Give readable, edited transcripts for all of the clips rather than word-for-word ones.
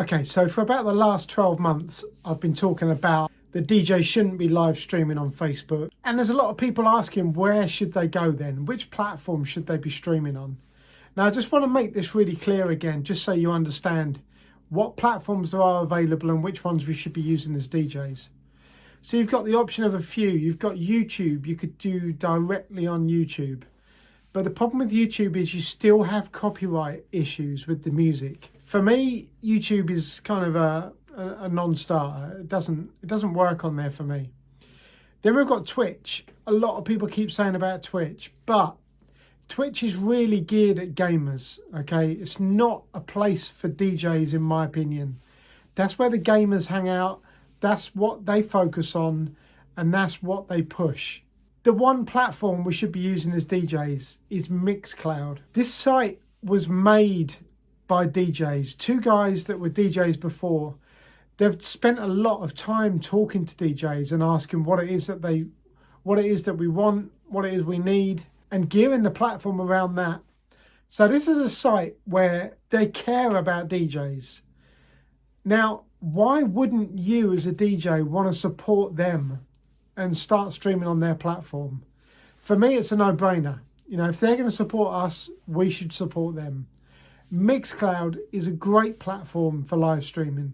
Okay, so for about the last 12 months, I've been talking about the DJ shouldn't be live streaming on Facebook. And there's a lot of people asking, where should they go then? Which platform should they be streaming on? Now, I just want to make this really clear again, just so you understand what platforms there are available and which ones we should be using as DJs. So you've got the option of a few. You've got YouTube. You could do directly on YouTube. But the problem with YouTube is you still have copyright issues with the music. For me, YouTube is kind of a non-starter. It doesn't work on there for me. Then we've got Twitch. A lot of people keep saying about Twitch, but Twitch is really geared at gamers, okay? It's not a place for DJs, in my opinion. That's where the gamers hang out. That's what they focus on, and that's what they push. The one platform we should be using as DJs is Mixcloud. This site was made by DJs, two guys that were DJs before. They've spent a lot of time talking to DJs and asking what it is that we want, what it is we need, and gearing the platform around that. So this is a site where they care about DJs. Now, why wouldn't you as a DJ want to support them and start streaming on their platform? For me, it's a no-brainer. You know, if they're going to support us, we should support them. Mixcloud is a great platform for live streaming.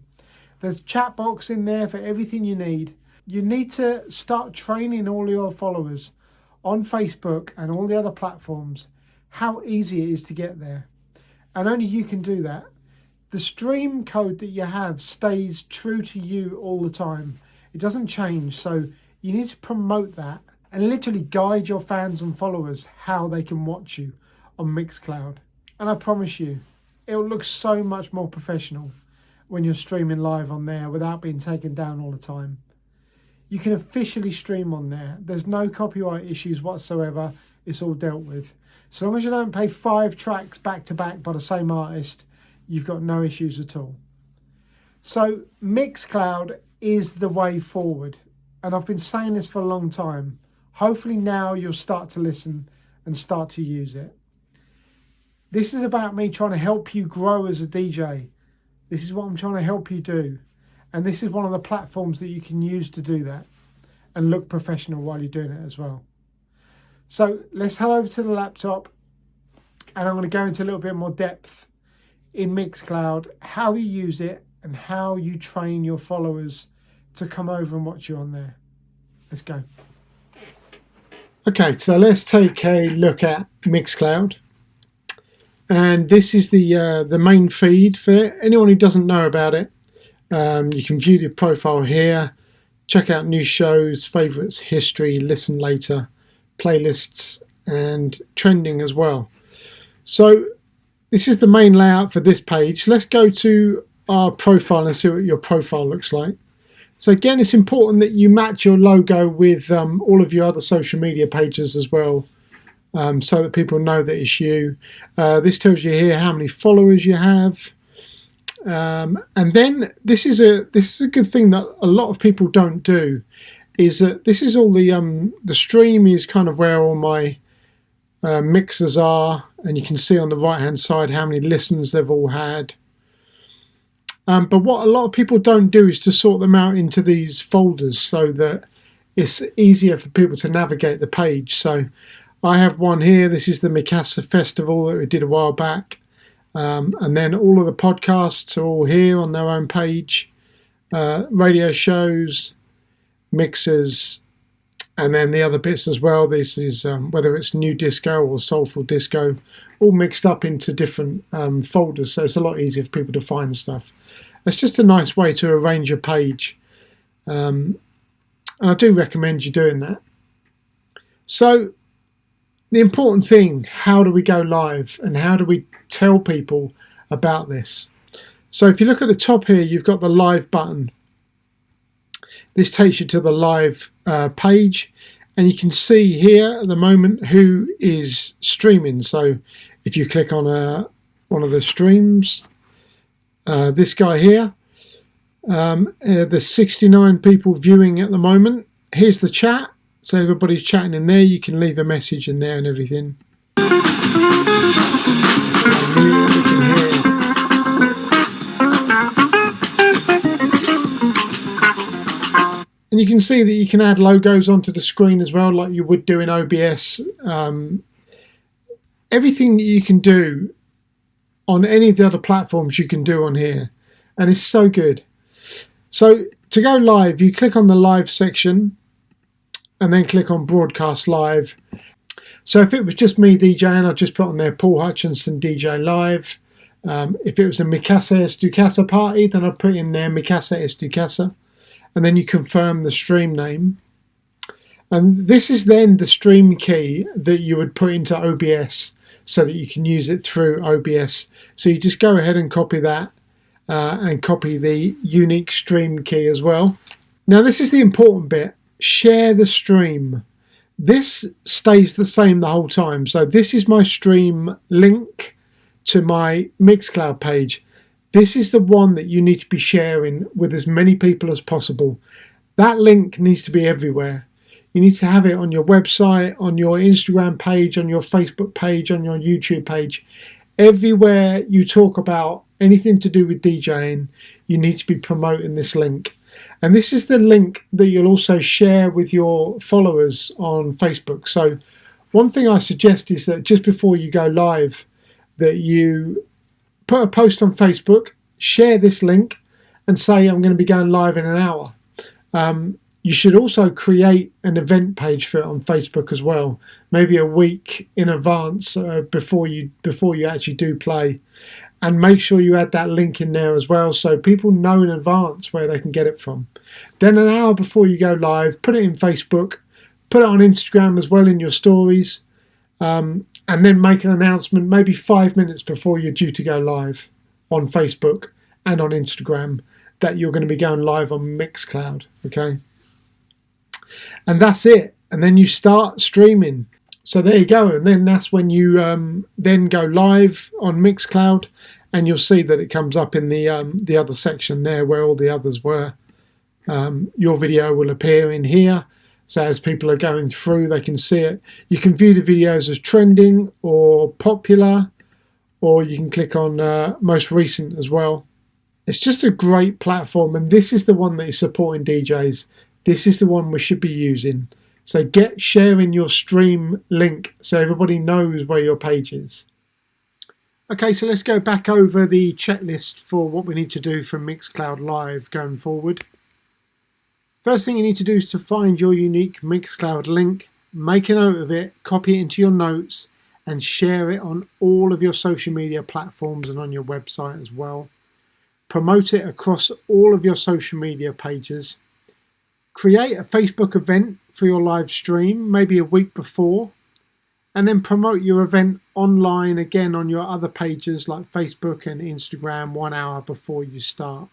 There's a chat box in there for everything you need. You need to start training all your followers on Facebook and all the other platforms how easy it is to get there. And only you can do that. The stream code that you have stays true to you all the time. It doesn't change. So you need to promote that and literally guide your fans and followers how they can watch you on Mixcloud. And I promise you, it will look so much more professional when you're streaming live on there without being taken down all the time. You can officially stream on there. There's no copyright issues whatsoever. It's all dealt with. So long as you don't play 5 tracks back to back by the same artist, you've got no issues at all. So Mixcloud is the way forward. And I've been saying this for a long time. Hopefully now you'll start to listen and start to use it. This is about me trying to help you grow as a DJ. This is what I'm trying to help you do. And this is one of the platforms that you can use to do that and look professional while you're doing it as well. So let's head over to the laptop and I'm going to go into a little bit more depth in Mixcloud, how you use it and how you train your followers to come over and watch you on there. Let's go. Okay, so let's take a look at Mixcloud. And this is the main feed. For anyone who doesn't know about it, you can view the profile here, check out new shows, favourites, history, listen later, playlists, and trending as well. So this is the main layout for this page. Let's go to our profile and see what your profile looks like. So again, it's important that you match your logo with all of your other social media pages as well, so that people know that it's you. This tells you here how many followers you have. And then this is a good thing that a lot of people don't do, is that this is all the stream is kind of where all my mixers are, and you can see on the right hand side how many listens they've all had. But what a lot of people don't do is to sort them out into these folders so that it's easier for people to navigate the page. So I have one here. This is the Mikasa Festival that we did a while back. And then all of the podcasts are all here on their own page. Radio shows, mixers, and then the other bits as well. This is whether it's new disco or soulful disco, all mixed up into different folders. So it's a lot easier for people to find stuff. It's just a nice way to arrange your page. And I do recommend you doing that. So the important thing, how do we go live and how do we tell people about this? So if you look at the top here, you've got the live button. This takes you to the live page, and you can see here at the moment who is streaming. So if you click on one of the streams, this guy here, there's 69 people viewing at the moment. Here's the chat. So everybody's chatting in there. You can leave a message in there and everything. And you can see that you can add logos onto the screen as well, like you would do in OBS. Everything that you can do on any of the other platforms you can do on here, and it's so good. So to go live, you click on the live section and then click on broadcast live. So if it was just me DJing, I'd just put on there Paul Hutchinson DJ live. If it was a Mikasa Estukasa party, then I'd put in there Mikasa Estukasa, and then you confirm the stream name. And this is then the stream key that you would put into OBS so that you can use it through OBS. So you just go ahead and copy that and copy the unique stream key as well. Now this is the important bit. Share the stream. This stays the same the whole time. So this is my stream link to my Mixcloud page. This is the one that you need to be sharing with as many people as possible. That link needs to be everywhere. You need to have it on your website, on your Instagram page, on your Facebook page, on your YouTube page. Everywhere you talk about anything to do with DJing, you need to be promoting this link. And this is the link that you'll also share with your followers on Facebook. So one thing I suggest is that just before you go live, that you put a post on Facebook, share this link and say, I'm going to be going live in an hour. You should also create an event page for it on Facebook as well, maybe a week in advance before you actually do play. And make sure you add that link in there as well so people know in advance where they can get it from. Then an hour before you go live, put it in Facebook, put it on Instagram as well in your stories, and then make an announcement maybe 5 minutes before you're due to go live on Facebook and on Instagram that you're going to be going live on Mixcloud, okay? And that's it. And then you start streaming. So there you go, and then that's when you then go live on Mixcloud, and you'll see that it comes up in the other section there where all the others were. Your video will appear in here, so as people are going through, they can see it. You can view the videos as trending or popular, or you can click on most recent as well. It's just a great platform, and this is the one that is supporting DJs. This is the one we should be using. So get sharing your stream link so everybody knows where your page is. Okay, so let's go back over the checklist for what we need to do for Mixcloud Live going forward. First thing you need to do is to find your unique Mixcloud link, make a note of it, copy it into your notes, and share it on all of your social media platforms and on your website as well. Promote it across all of your social media pages. Create a Facebook event for your live stream, maybe a week before, and then promote your event online again on your other pages like Facebook and Instagram 1 hour before you start.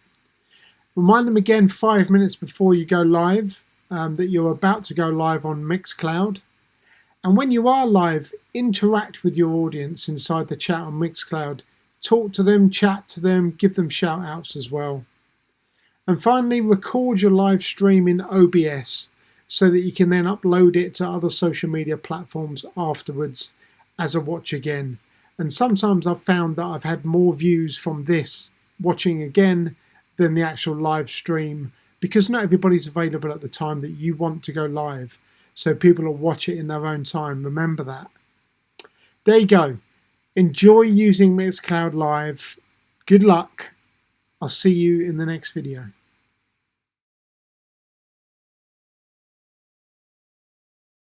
Remind them again 5 minutes before you go live that you're about to go live on Mixcloud. And when you are live, interact with your audience inside the chat on Mixcloud. Talk to them, chat to them, give them shout outs as well. And finally, record your live stream in OBS so that you can then upload it to other social media platforms afterwards as a watch again. And sometimes I've found that I've had more views from this watching again than the actual live stream, because not everybody's available at the time that you want to go live. So people will watch it in their own time. Remember that. There you go. Enjoy using Mixcloud Live. Good luck. I'll see you in the next video.